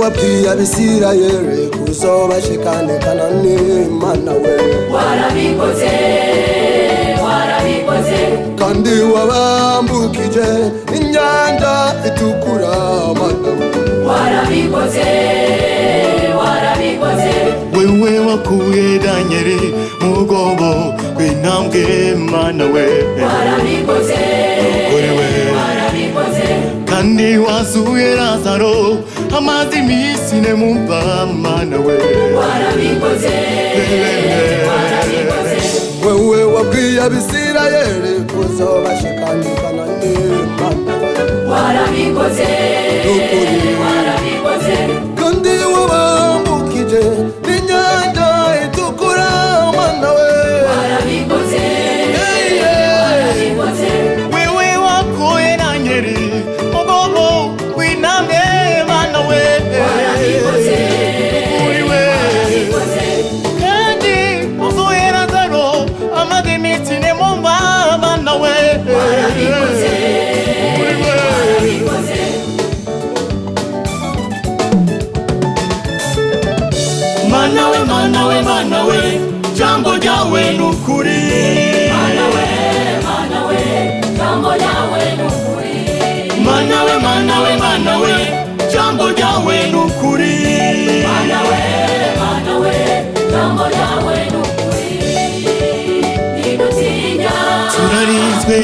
wabwiye Abisirayeli kuzobashikana Kanani Mana we warabikoze kandi wabambukije inyanja itukura Mana we warabikoze wewe wakuye Danieli mu rwobo rw'intambwe Mana we warabikoze kandi wazuye Lazaro amaze iminsi ine mu mva Mana we warabikoze wewe wabwiye Abisirayeli kuzobashikana Kanani Mana we warabikoze kandi wabambukije inyanja itukura Mana we warabikoze wewe wakuye Danieli mu rwobo rw'intambwe Mana we kandi wazuye Lazaro amaze iminsi ine mu mva Mana we Mana we jambo ryawe nukuri Mana we jambo ryawe nukuri Mana we jambo ryawe nukuri Mana we jambo ryawe nukuri Nidutinya turarinzwe